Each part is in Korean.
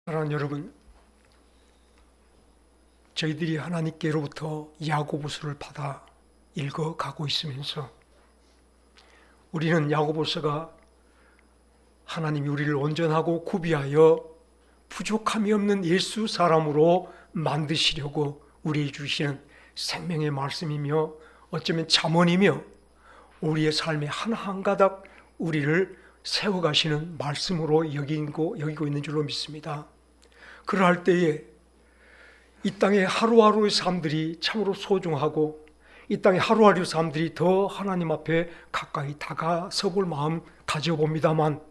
사랑하는 여러분, 저희들이 하나님께로부터 야고보서를 받아 읽어가고 있으면서 우리는 야고보서가 하나님이 우리를 온전하고 구비하여 부족함이 없는 예수 사람으로 만드시려고 우리에게 주시는 생명의 말씀이며 어쩌면 잠언이며 우리의 삶의 한 가닥 우리를 세워가시는 말씀으로 여기고 있는 줄로 믿습니다. 그러할 때에 이 땅의 하루하루의 삶들이 참으로 소중하고 이 땅의 하루하루의 삶들이 더 하나님 앞에 가까이 다가서 볼 마음 가져봅니다만,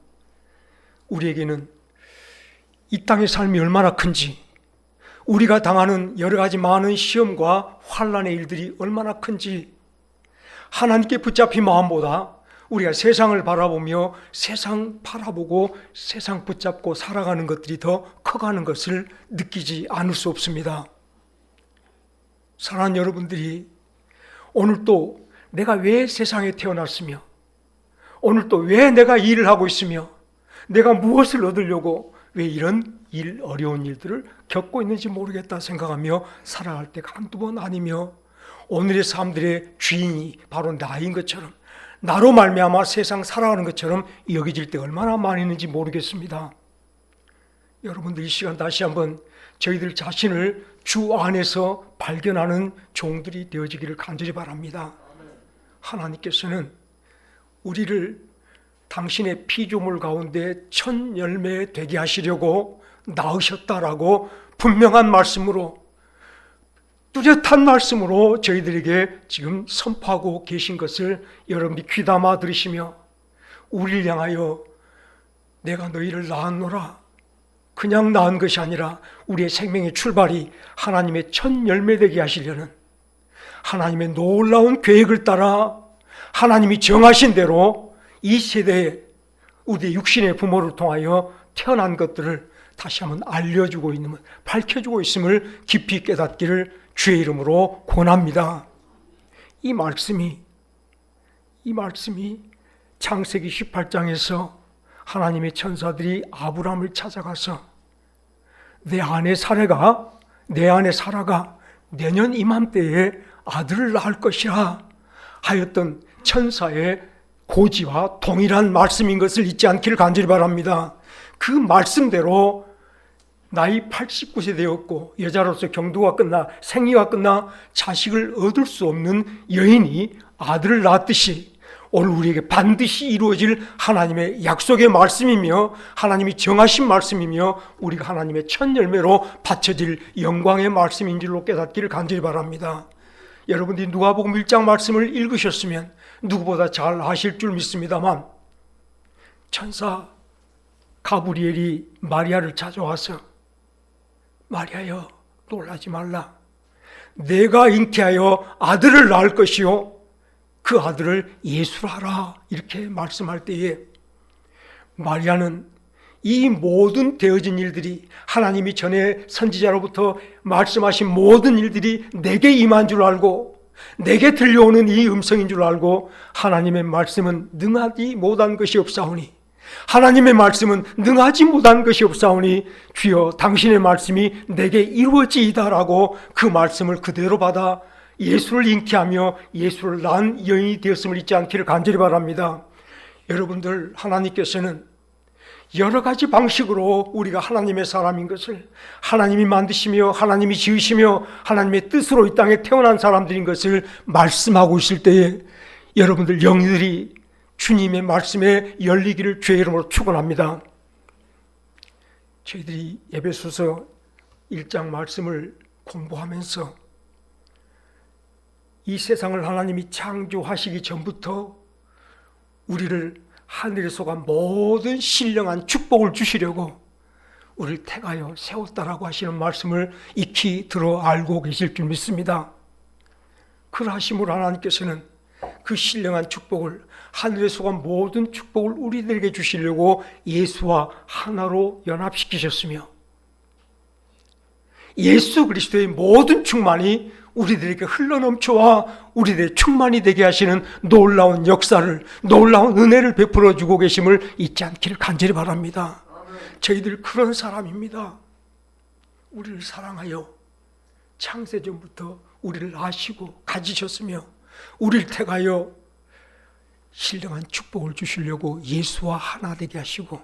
우리에게는 이 땅의 삶이 얼마나 큰지, 우리가 당하는 여러 가지 많은 시험과 환난의 일들이 얼마나 큰지, 하나님께 붙잡힌 마음보다 우리가 세상을 바라보며 세상 바라보고 세상 붙잡고 살아가는 것들이 더 커가는 것을 느끼지 않을 수 없습니다. 사랑하는 여러분들이 오늘 또 내가 왜 세상에 태어났으며, 오늘 또 왜 내가 일을 하고 있으며, 내가 무엇을 얻으려고 왜 이런 어려운 일들을 겪고 있는지 모르겠다 생각하며 살아갈 때가 한두 번 아니며, 오늘의 사람들의 주인이 바로 나인 것처럼, 나로 말미암아 세상 살아가는 것처럼 여겨질 때 얼마나 많이 있는지 모르겠습니다. 여러분들 이 시간 다시 한번 저희들 자신을 주 안에서 발견하는 종들이 되어지기를 간절히 바랍니다. 하나님께서는 우리를 당신의 피조물 가운데 첫 열매 되게 하시려고 낳으셨다라고 분명한 말씀으로, 뚜렷한 말씀으로 저희들에게 지금 선포하고 계신 것을 여러분이 귀담아 들으시며, 우리를 향하여 내가 너희를 낳았노라, 그냥 낳은 것이 아니라 우리의 생명의 출발이 하나님의 첫 열매 되게 하시려는 하나님의 놀라운 계획을 따라 하나님이 정하신 대로 이 세대에 우리의 육신의 부모를 통하여 태어난 것들을 다시 한번 알려주고 있는, 밝혀주고 있음을 깊이 깨닫기를 주의 이름으로 권합니다. 이 말씀이 창세기 18장에서 하나님의 천사들이 아브라함을 찾아가서 내 아내 사라가 내년 이맘때에 아들을 낳을 것이라 하였던 천사의 고지와 동일한 말씀인 것을 잊지 않기를 간절히 바랍니다. 그 말씀대로 나이 89세 되었고 여자로서 경도가 끝나 생리가 끝나 자식을 얻을 수 없는 여인이 아들을 낳았듯이 오늘 우리에게 반드시 이루어질 하나님의 약속의 말씀이며 하나님이 정하신 말씀이며 우리가 하나님의 첫 열매로 바쳐질 영광의 말씀인 줄로 깨닫기를 간절히 바랍니다. 여러분들이 누가복음 1장 말씀을 읽으셨으면 누구보다 잘 아실 줄 믿습니다만, 천사 가브리엘이 마리아를 찾아와서 마리아여 놀라지 말라, 내가 잉태하여 아들을 낳을 것이요 그 아들을 예수라 하라, 이렇게 말씀할 때에 마리아는 이 모든 되어진 일들이, 하나님이 전에 선지자로부터 말씀하신 모든 일들이 내게 임한 줄 알고 내게 들려오는 이 음성인 줄 알고, 하나님의 말씀은 능하지 못한 것이 없사오니, 하나님의 말씀은 능하지 못한 것이 없사오니 주여 당신의 말씀이 내게 이루어지이다라고 그 말씀을 그대로 받아 예수를 잉태하며 예수를 낳은 여인이 되었음을 잊지 않기를 간절히 바랍니다. 여러분들, 하나님께서는 여러 가지 방식으로 우리가 하나님의 사람인 것을, 하나님이 만드시며 하나님이 지으시며 하나님의 뜻으로 이 땅에 태어난 사람들인 것을 말씀하고 있을 때에 여러분들 영들이 주님의 말씀에 열리기를 주의 이름으로 축원합니다. 저희들이 에베소서 1장 말씀을 공부하면서 이 세상을 하나님이 창조하시기 전부터 우리를 하늘에 속한 모든 신령한 축복을 주시려고 우리를 택하여 세웠다라고 하시는 말씀을 익히 들어 알고 계실 줄 믿습니다. 그러하심으로 하나님께서는 그 신령한 축복을, 하늘에 속한 모든 축복을 우리들에게 주시려고 예수와 하나로 연합시키셨으며, 예수 그리스도의 모든 충만이 우리들에게 흘러넘쳐와 우리들의 충만이 되게 하시는 놀라운 역사를, 놀라운 은혜를 베풀어 주고 계심을 잊지 않기를 간절히 바랍니다. 저희들 그런 사람입니다. 우리를 사랑하여 창세전부터 우리를 아시고 가지셨으며 우리를 택하여 신령한 축복을 주시려고 예수와 하나 되게 하시고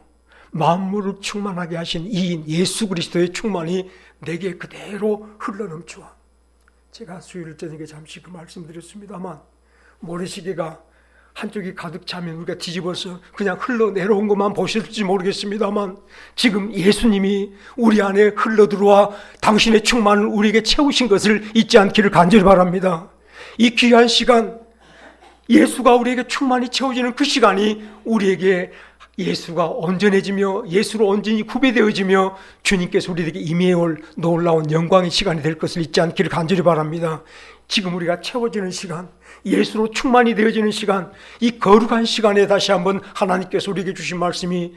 만물을 충만하게 하신 이인 예수 그리스도의 충만이 내게 그대로 흘러넘치와, 제가 수요일 저녁에 잠시 그 말씀드렸습니다만 모래시계가 한쪽이 가득 차면 우리가 뒤집어서 그냥 흘러내려온 것만 보실지 모르겠습니다만 지금 예수님이 우리 안에 흘러들어와 당신의 충만을 우리에게 채우신 것을 잊지 않기를 간절히 바랍니다. 이 귀한 시간, 예수가 우리에게 충만히 채워지는 그 시간이 우리에게 예수가 온전해지며 예수로 온전히 구배되어지며 주님께서 우리에게 임해올 놀라운 영광의 시간이 될 것을 잊지 않기를 간절히 바랍니다. 지금 우리가 채워지는 시간, 예수로 충만이 되어지는 시간, 이 거룩한 시간에 다시 한번 하나님께서 우리에게 주신 말씀이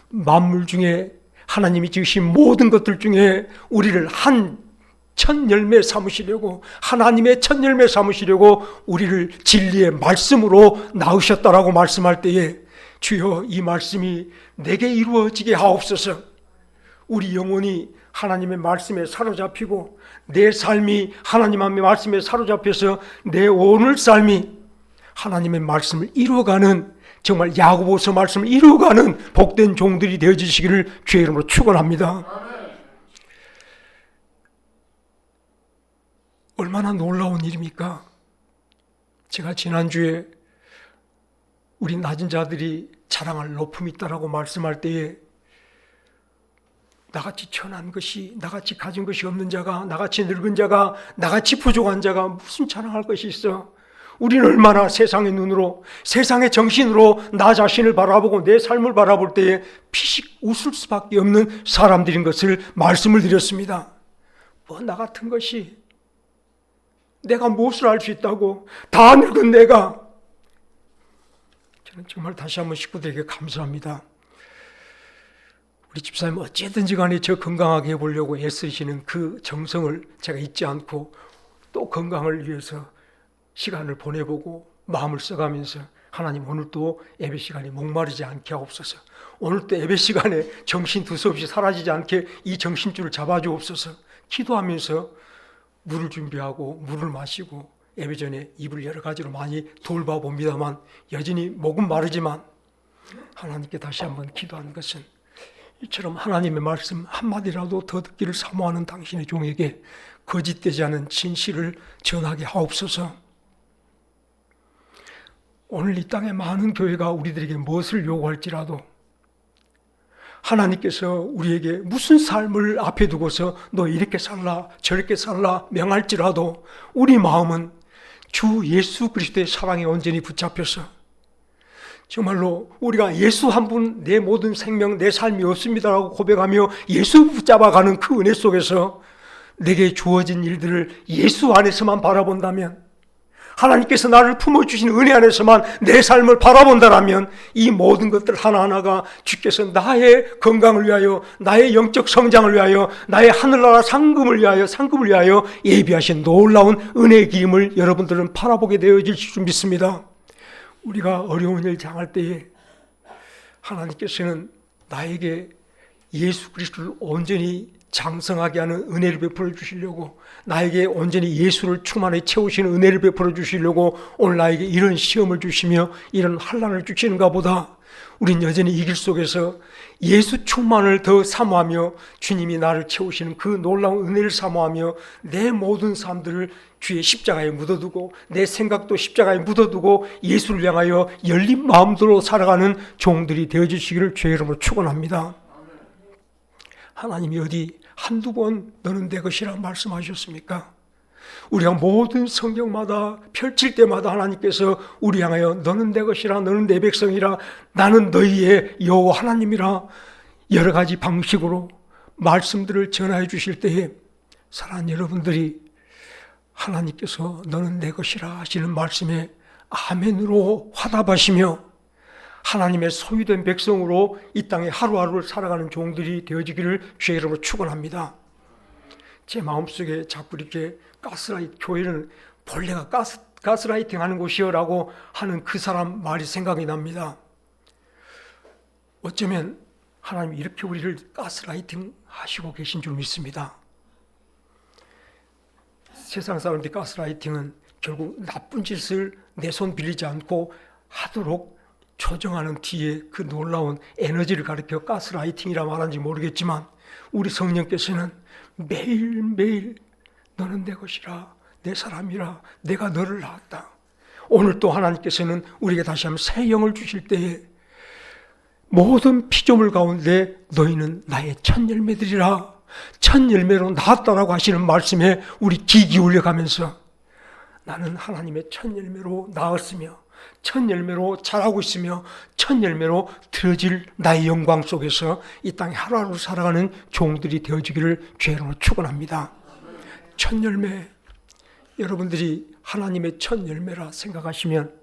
만물 중에 하나님이 지으신 모든 것들 중에 우리를 한 첫 열매 삼으시려고, 하나님의 첫 열매 삼으시려고 우리를 진리의 말씀으로 낳으셨다라고 말씀할 때에 주여 이 말씀이 내게 이루어지게 하옵소서. 우리 영혼이 하나님의 말씀에 사로잡히고 내 삶이 하나님의 말씀에 사로잡혀서 내 오늘 삶이 하나님의 말씀을 이루어가는, 정말 야고보서 말씀을 이루어가는 복된 종들이 되어주시기를 주의 이름으로 축원합니다. 얼마나 놀라운 일입니까? 제가 지난주에 우리 낮은 자들이 자랑할 높음이 있다라고 말씀할 때에 나같이 천한 것이, 나같이 가진 것이 없는 자가, 나같이 늙은 자가, 나같이 부족한 자가 무슨 자랑할 것이 있어? 우리는 얼마나 세상의 눈으로, 세상의 정신으로 나 자신을 바라보고 내 삶을 바라볼 때에 피식 웃을 수밖에 없는 사람들인 것을 말씀을 드렸습니다. 뭐 나 같은 것이, 내가 무엇을 할 수 있다고, 다 늙은 내가. 저는 정말 다시 한번 식구들에게 감사합니다. 우리 집사님 어쨌든지 간에 저 건강하게 해보려고 애쓰시는 그 정성을 제가 잊지 않고 또 건강을 위해서 시간을 보내보고 마음을 써가면서 하나님 오늘도 예배 시간에 목마르지 않게 하옵소서. 오늘도 예배 시간에 정신 두서없이 사라지지 않게 이 정신줄을 잡아주옵소서. 기도하면서 물을 준비하고 물을 마시고 예배 전에 입을 여러 가지로 많이 돌봐봅니다만 여전히 목은 마르지만 하나님께 다시 한번 기도하는 것은 이처럼 하나님의 말씀 한마디라도 더 듣기를 사모하는 당신의 종에게 거짓되지 않은 진실을 전하게 하옵소서. 오늘 이 땅에 많은 교회가 우리들에게 무엇을 요구할지라도 하나님께서 우리에게 무슨 삶을 앞에 두고서 너 이렇게 살라 저렇게 살라 명할지라도 우리 마음은 주 예수 그리스도의 사랑에 온전히 붙잡혀서 정말로 우리가 예수 한 분 내 모든 생명 내 삶이 없습니다라고 고백하며 예수 붙잡아가는 그 은혜 속에서 내게 주어진 일들을 예수 안에서만 바라본다면, 하나님께서 나를 품어주신 은혜 안에서만 내 삶을 바라본다라면 이 모든 것들 하나하나가 주께서 나의 건강을 위하여, 나의 영적 성장을 위하여, 나의 하늘나라 상급을 위하여 예비하신 놀라운 은혜의 기임을 여러분들은 바라보게 되어질 줄 믿습니다. 우리가 어려운 일 당할 때에 하나님께서는 나에게 예수 그리스도를 온전히 장성하게 하는 은혜를 베풀어 주시려고, 나에게 온전히 예수를 충만히 채우시는 은혜를 베풀어 주시려고 오늘 나에게 이런 시험을 주시며 이런 환난을 주시는가 보다 우린 여전히 이 길 속에서 예수 충만을 더 사모하며 주님이 나를 채우시는 그 놀라운 은혜를 사모하며 내 모든 삶들을 주의 십자가에 묻어두고 내 생각도 십자가에 묻어두고 예수를 향하여 열린 마음으로 살아가는 종들이 되어주시기를 주의 이름으로 축원합니다. 하나님이 어디 한두 번 너는 내 것이라 말씀하셨습니까? 우리가 모든 성경마다 펼칠 때마다 하나님께서 우리 향하여 너는 내 것이라, 너는 내 백성이라, 나는 너희의 여호와 하나님이라 여러 가지 방식으로 말씀들을 전하여 주실 때에 사랑하는 여러분들이 하나님께서 너는 내 것이라 하시는 말씀에 아멘으로 화답하시며 하나님의 소유된 백성으로 이 땅에 하루하루를 살아가는 종들이 되어지기를 주의 이름으로 축원합니다. 제 마음속에 자꾸 이렇게 교회는 본래가 가스라이팅 하는 곳이여라고 하는 그 사람 말이 생각이 납니다. 어쩌면 하나님이 이렇게 우리를 가스라이팅 하시고 계신 줄 믿습니다. 세상 사람들이 가스라이팅은 결국 나쁜 짓을 내 손 빌리지 않고 하도록 조정하는 뒤에 그 놀라운 에너지를 가리켜 가스라이팅이라 말하는지 모르겠지만, 우리 성령께서는 매일매일 너는 내 것이라, 내 사람이라, 내가 너를 낳았다. 오늘 또 하나님께서는 우리에게 다시 한번 새 영을 주실 때에 모든 피조물 가운데 너희는 나의 첫 열매들이라, 첫 열매로 낳았다라고 하시는 말씀에 우리 귀 기울여 가면서 나는 하나님의 첫 열매로 낳았으며 첫 열매로 자라고 있으며 첫 열매로 드러질 나의 영광 속에서 이 땅에 하루하루 살아가는 종들이 되어지기를 죄로 축원합니다. 첫 열매, 여러분들이 하나님의 첫 열매라 생각하시면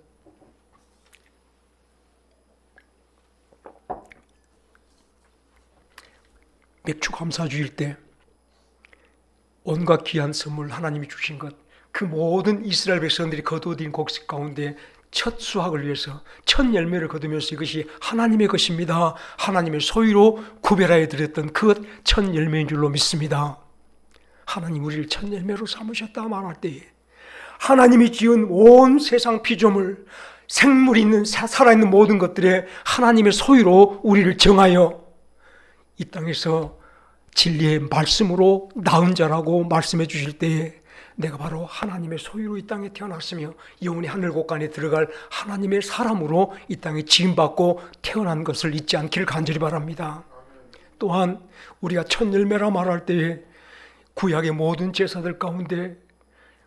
맥주 감사주일 때 온갖 귀한 선물 하나님이 주신 것, 그 모든 이스라엘 백성들이 거두어진 곡식 가운데 첫 수확을 위해서 첫 열매를 거두면서 이것이 하나님의 것입니다, 하나님의 소유로 구별하여 드렸던 그 첫 열매인 줄로 믿습니다. 하나님 우리를 첫 열매로 삼으셨다 말할 때에 하나님이 지은 온 세상 피조물, 생물이 있는 살아있는 모든 것들에 하나님의 소유로 우리를 정하여 이 땅에서 진리의 말씀으로 낳은 자라고 말씀해 주실 때에 내가 바로 하나님의 소유로 이 땅에 태어났으며 영원히 하늘 곳간에 들어갈 하나님의 사람으로 이 땅에 지음받고 태어난 것을 잊지 않기를 간절히 바랍니다. 또한 우리가 첫 열매라 말할 때에 구약의 모든 제사들 가운데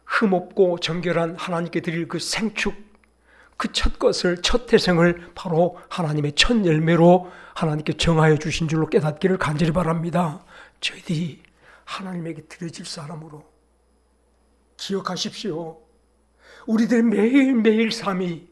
흠없고 정결한 하나님께 드릴 그 생축, 그 첫 것을, 첫 태생을 바로 하나님의 첫 열매로 하나님께 정하여 주신 줄로 깨닫기를 간절히 바랍니다. 저희들이 하나님에게 드려질 사람으로 기억하십시오. 우리들의 매일매일 삶이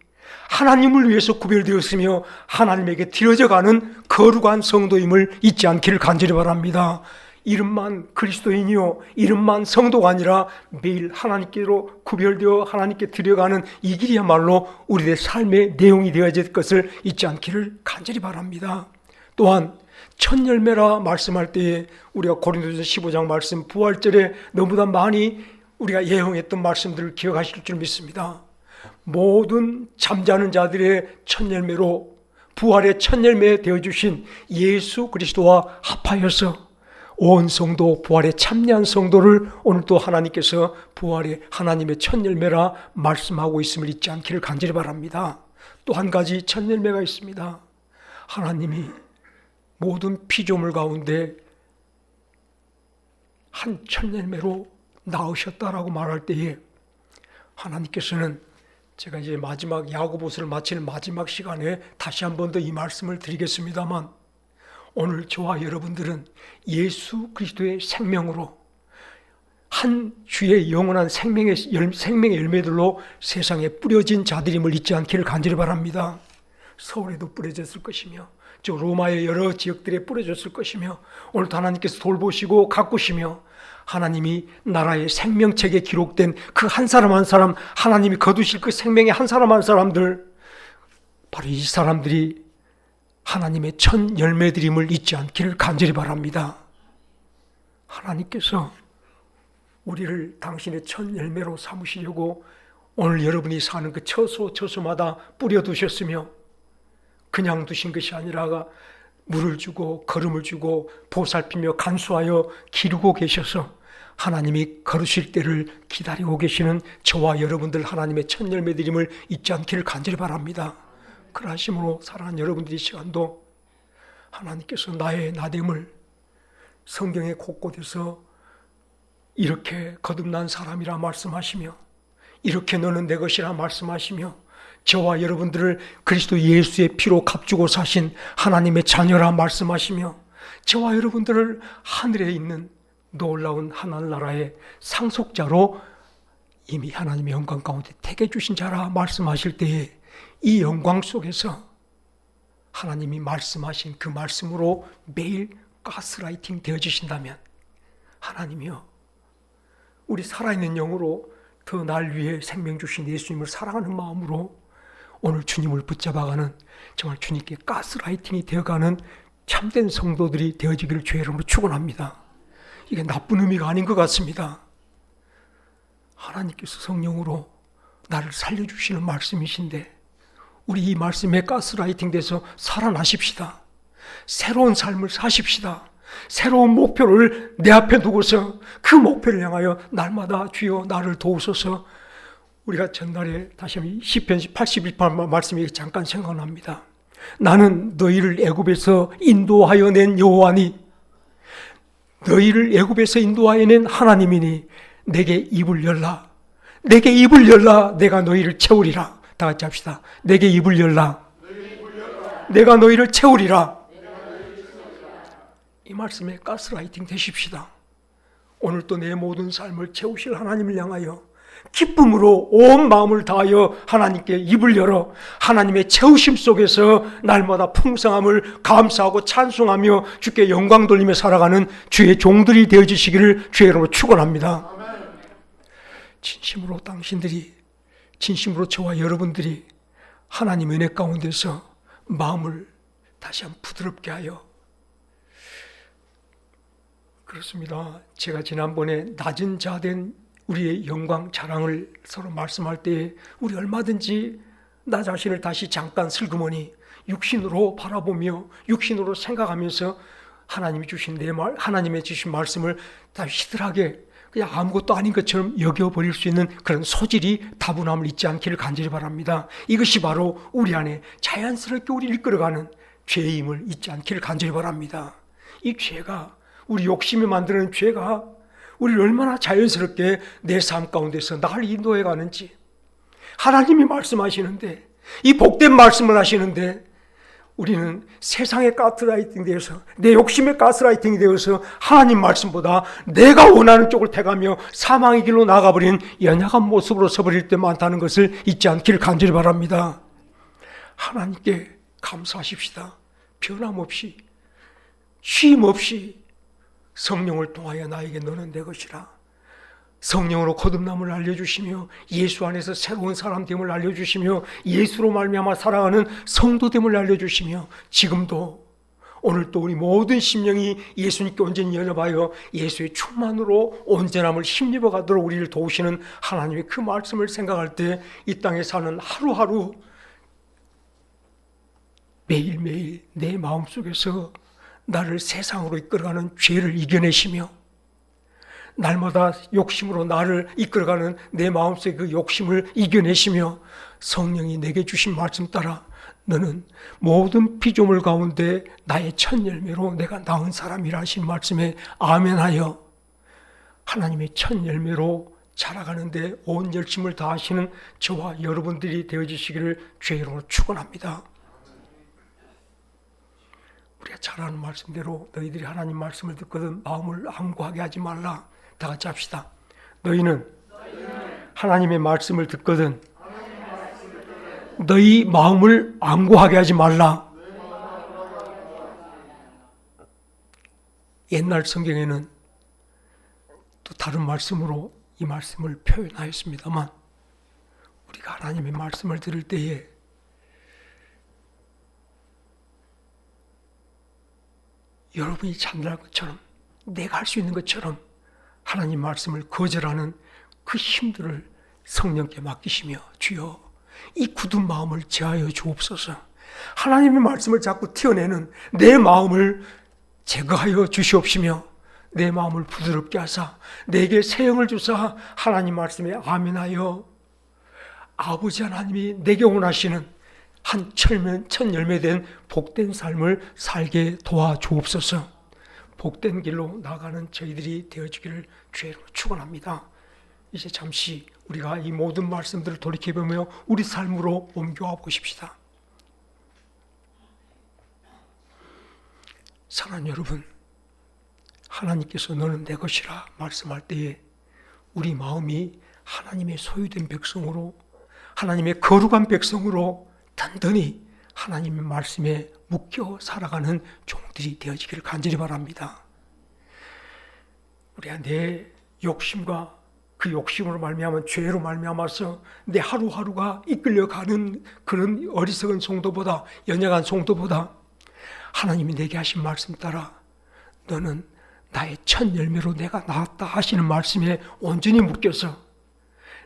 하나님을 위해서 구별되었으며 하나님에게 드려져가는 거룩한 성도임을 잊지 않기를 간절히 바랍니다. 이름만 그리스도인이요, 이름만 성도가 아니라 매일 하나님께로 구별되어 하나님께 드려가는 이 길이야말로 우리의 삶의 내용이 되어질 것을 잊지 않기를 간절히 바랍니다. 또한 첫 열매라 말씀할 때에 우리가 고린도전서 15장 말씀, 부활절에 너무나 많이 우리가 예언했던 말씀들을 기억하실 줄 믿습니다. 모든 잠자는 자들의 첫 열매로 부활의 첫 열매 되어주신 예수 그리스도와 합하여서 온 성도, 부활의 참여한 성도를 오늘 또 하나님께서 부활의 하나님의 첫 열매라 말씀하고 있음을 잊지 않기를 간절히 바랍니다. 또 한 가지 첫 열매가 있습니다. 하나님이 모든 피조물 가운데 한 첫 열매로 낳으셨다라고 말할 때에 하나님께서는, 제가 이제 마지막 야고보서를 마치는 마지막 시간에 다시 한 번 더 이 말씀을 드리겠습니다만, 오늘 저와 여러분들은 예수 그리스도의 생명으로 한 주의 영원한 생명의 열매들로 세상에 뿌려진 자들임을 잊지 않기를 간절히 바랍니다. 서울에도 뿌려졌을 것이며 저 로마의 여러 지역들에 뿌려졌을 것이며 오늘도 하나님께서 돌보시고 가꾸시며 하나님이 나라의 생명책에 기록된 그 한 사람 한 사람, 하나님이 거두실 그 생명의 한 사람 한 사람들, 바로 이 사람들이 하나님의 첫 열매드림을 잊지 않기를 간절히 바랍니다. 하나님께서 우리를 당신의 첫 열매로 삼으시려고 오늘 여러분이 사는 그 처소마다 뿌려두셨으며, 그냥 두신 것이 아니라 물을 주고 거름을 주고 보살피며 간수하여 기르고 계셔서 하나님이 거두실 때를 기다리고 계시는 저와 여러분들 하나님의 첫 열매드림을 잊지 않기를 간절히 바랍니다. 그러하심으로 사랑하는 여러분들이 이 시간도 하나님께서 나의 나됨을 성경의 곳곳에서 이렇게 거듭난 사람이라 말씀하시며, 이렇게 너는 내 것이라 말씀하시며, 저와 여러분들을 그리스도 예수의 피로 값주고 사신 하나님의 자녀라 말씀하시며, 저와 여러분들을 하늘에 있는 놀라운 하늘나라의 상속자로 이미 하나님의 영광 가운데 택해 주신 자라 말씀하실 때에 이 영광 속에서 하나님이 말씀하신 그 말씀으로 매일 가스라이팅 되어지신다면, 하나님이여, 우리 살아있는 영으로 더 날 위해 생명 주신 예수님을 사랑하는 마음으로 오늘 주님을 붙잡아가는, 정말 주님께 가스라이팅이 되어가는 참된 성도들이 되어지기를 주의 이름으로 축원합니다. 이게 나쁜 의미가 아닌 것 같습니다. 하나님께서 성령으로 나를 살려주시는 말씀이신데 우리 이 말씀에 가스라이팅 돼서 살아나십시다. 새로운 삶을 사십시다. 새로운 목표를 내 앞에 두고서 그 목표를 향하여 날마다 주여 나를 도우소서. 우리가 전날에 다시 한번 시편 81편 말씀이 잠깐 생각납니다. 나는 너희를 애굽에서 인도하여 낸 여호와니, 너희를 애굽에서 인도하여 낸 하나님이니 내게 입을 열라. 내게 입을 열라. 내가 너희를 채우리라. 다 같이 합시다. 내게 입을 열라. 내가 너희를 채우리라. 이 말씀에 가스라이팅 되십시다. 오늘 또 내 모든 삶을 채우실 하나님을 향하여 기쁨으로 온 마음을 다하여 하나님께 입을 열어 하나님의 채우심 속에서 날마다 풍성함을 감사하고 찬송하며 주께 영광 돌리며 살아가는 주의 종들이 되어주시기를 주의 이름으로 축원합니다. 진심으로 당신들이, 진심으로 저와 여러분들이 하나님 은혜 가운데서 마음을 다시 한번 부드럽게 하여, 그렇습니다. 제가 지난번에 낮은 자 된 우리의 영광 자랑을 서로 말씀할 때 우리 얼마든지 나 자신을 다시 잠깐 슬그머니 육신으로 바라보며 육신으로 생각하면서 하나님이 주신 내 말, 하나님의 주신 말씀을 다시 시들하게 그냥 아무것도 아닌 것처럼 여겨버릴 수 있는 그런 소질이 다분함을 잊지 않기를 간절히 바랍니다. 이것이 바로 우리 안에 자연스럽게 우리를 이끌어가는 죄의 힘을 잊지 않기를 간절히 바랍니다. 이 죄가, 우리 욕심이 만드는 죄가 우리를 얼마나 자연스럽게 내 삶 가운데서 나를 인도해 가는지, 하나님이 말씀하시는데, 이 복된 말씀을 하시는데 우리는 세상의 가스라이팅 되어서, 내 욕심의 가스라이팅이 되어서 하나님 말씀보다 내가 원하는 쪽을 택하며 사망의 길로 나가버린 연약한 모습으로 서버릴 때 많다는 것을 잊지 않기를 간절히 바랍니다. 하나님께 감사하십시다. 변함없이, 쉼없이 성령을 통하여 나에게 너는 내 것이라. 성령으로 거듭남을 알려주시며 예수 안에서 새로운 사람 됨을 알려주시며 예수로 말미암아 살아가는 성도됨을 알려주시며 지금도 오늘 또 우리 모든 심령이 예수님께 온전히 연합하여 예수의 충만으로 온전함을 힘입어 가도록 우리를 도우시는 하나님의 그 말씀을 생각할 때 이 땅에 사는 하루하루 매일매일 내 마음속에서 나를 세상으로 이끌어가는 죄를 이겨내시며 날마다 욕심으로 나를 이끌어가는 내 마음속의 그 욕심을 이겨내시며 성령이 내게 주신 말씀 따라 너는 모든 피조물 가운데 나의 첫 열매로 내가 낳은 사람이라 하신 말씀에 아멘하여 하나님의 첫 열매로 자라가는데 온 열심을 다하시는 저와 여러분들이 되어주시기를 주의 이름으로 축원합니다. 우리가 잘 아는 말씀대로 너희들이 하나님 말씀을 듣거든 마음을 안구하게 하지 말라. 다 같이 합시다. 너희는 하나님의 말씀을 듣거든 너희 마음을 안구하게 하지 말라. 옛날 성경에는 또 다른 말씀으로 이 말씀을 표현하였습니다만 우리가 하나님의 말씀을 들을 때에 여러분이 잠잘 것처럼 내가 할 수 있는 것처럼 하나님 말씀을 거절하는 그 힘들을 성령께 맡기시며 주여 이 굳은 마음을 제하여 주옵소서. 하나님의 말씀을 자꾸 튀어내는 내 마음을 제거하여 주시옵시며 내 마음을 부드럽게 하사 내게 새 영을 주사 하나님 말씀에 아멘하여 아버지 하나님이 내게 원하시는 한 첫 열매된 복된 삶을 살게 도와주옵소서. 복된 길로 나가는 저희들이 되어주기를 주의 이름으로 축원합니다. 이제 잠시 우리가 이 모든 말씀들을 돌이켜보며 우리 삶으로 옮겨와 보십시다. 사랑하는 여러분, 하나님께서 너는 내 것이라 말씀할 때에 우리 마음이 하나님의 소유된 백성으로, 하나님의 거룩한 백성으로 단단히 하나님의 말씀에 묶여 살아가는 종들이 되어지기를 간절히 바랍니다. 우리가 내 욕심과 그 욕심으로 말미암아 죄로 말미암아서 내 하루하루가 이끌려가는 그런 어리석은 성도보다, 연약한 성도보다 하나님이 내게 하신 말씀 따라 너는 나의 첫 열매로 내가 낳았다 하시는 말씀에 온전히 묶여서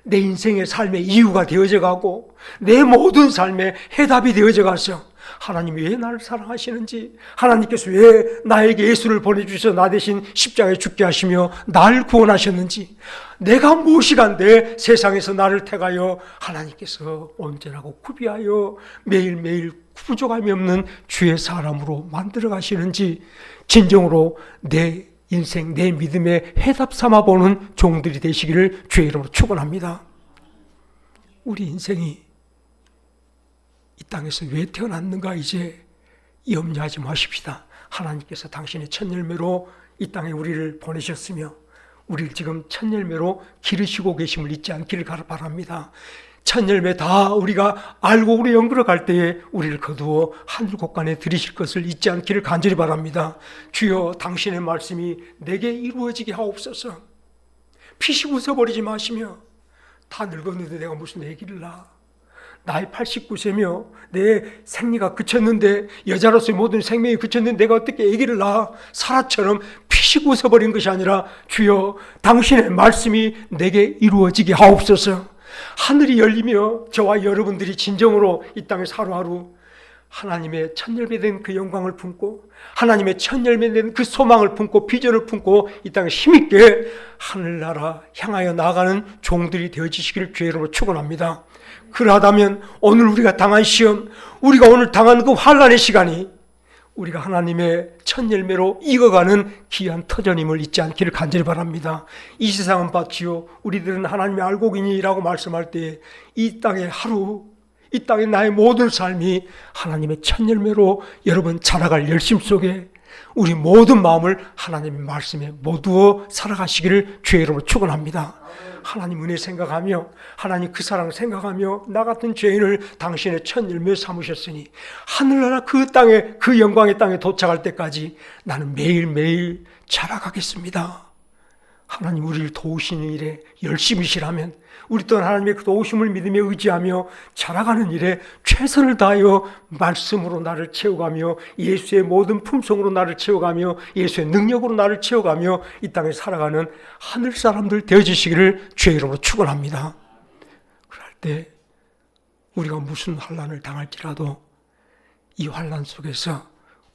내 인생의 삶의 이유가 되어져 가고 내 모든 삶의 해답이 되어져 가서 하나님이 왜 나를 사랑하시는지, 하나님께서 왜 나에게 예수를 보내주셔서 나 대신 십자가에 죽게 하시며 나를 구원하셨는지, 내가 무엇이간데 세상에서 나를 택하여 하나님께서 온전하고 구비하여 매일매일 부족함이 없는 주의 사람으로 만들어 가시는지 진정으로 내 인생, 내 믿음의 해답 삼아 보는 종들이 되시기를 주의 이름으로 축원합니다. 우리 인생이 이 땅에서 왜 태어났는가 이제 염려하지 마십시다. 하나님께서 당신의 첫 열매로 이 땅에 우리를 보내셨으며 우리를 지금 첫 열매로 기르시고 계심을 잊지 않기를 바랍니다. 첫 열매 다 우리가 알고 우리 영으로 갈 때에 우리를 거두어 하늘 곳간에 들이실 것을 잊지 않기를 간절히 바랍니다. 주여, 당신의 말씀이 내게 이루어지게 하옵소서. 피식 웃어버리지 마시며, 다 늙었는데 내가 무슨 애기를 낳아, 나이 89세며 내 생리가 그쳤는데, 여자로서의 모든 생명이 그쳤는데 내가 어떻게 아기를 낳아, 사라처럼 피식 웃어버린 것이 아니라 주여, 당신의 말씀이 내게 이루어지게 하옵소서. 하늘이 열리며 저와 여러분들이 진정으로 이 땅에서 하루하루 하나님의 첫 열매된 그 영광을 품고 하나님의 첫 열매된 그 소망을 품고 비전을 품고 이 땅에 힘있게 하늘나라 향하여 나아가는 종들이 되어지시기를 주의 이름으로 축원합니다. 그러하다면 오늘 우리가 당한 시험, 우리가 오늘 당한 그 환난의 시간이 우리가 하나님의 첫 열매로 익어가는 귀한 터전임을 잊지 않기를 간절히 바랍니다. 이 세상은 밭이요 우리들은 하나님의 알곡이니라고 말씀할 때 이 땅의 하루, 이 땅의 나의 모든 삶이 하나님의 첫 열매로 여러분 자라갈 열심 속에 우리 모든 마음을 하나님의 말씀에 모두어 살아가시기를 주의 이름으로 축원합니다. 하나님 은혜 생각하며 하나님 그 사랑 생각하며 나 같은 죄인을 당신의 첫 열매 삼으셨으니 하늘나라 그 땅에, 그 영광의 땅에 도착할 때까지 나는 매일매일 자라가겠습니다. 하나님 우리를 도우시는 일에 열심히 일하면 우리 또한 하나님의 그 도우심을 믿으며 의지하며 자라가는 일에 최선을 다하여 말씀으로 나를 채워가며 예수의 모든 품성으로 나를 채워가며 예수의 능력으로 나를 채워가며 이 땅에 살아가는 하늘 사람들 되어주시기를 주의 이름으로 축원합니다. 그럴 때 우리가 무슨 환난을 당할지라도 이 환난 속에서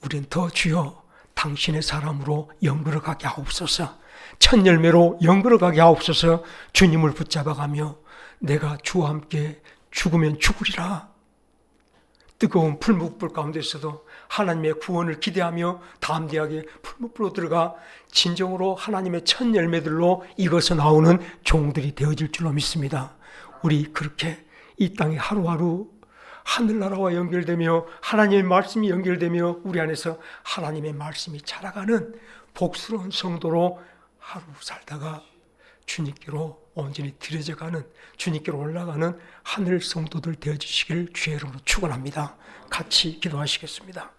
우리는 더 주여 당신의 사람으로 영광을 가게 하옵소서. 첫 열매로 영광을 가게 하옵소서. 주님을 붙잡아가며 내가 주와 함께 죽으면 죽으리라. 뜨거운 풀무불 가운데서도 하나님의 구원을 기대하며 담대하게 풀무불로 들어가 진정으로 하나님의 첫 열매들로 익어서 나오는 종들이 되어질 줄로 믿습니다. 우리 그렇게 이 땅에 하루하루 하늘나라와 연결되며 하나님의 말씀이 연결되며 우리 안에서 하나님의 말씀이 자라가는 복스러운 성도로 하루 살다가 주님께로 온전히 들여져가는, 주님께로 올라가는 하늘 성도들 되어주시기를 주의 이름으로 축원합니다. 같이 기도하시겠습니다.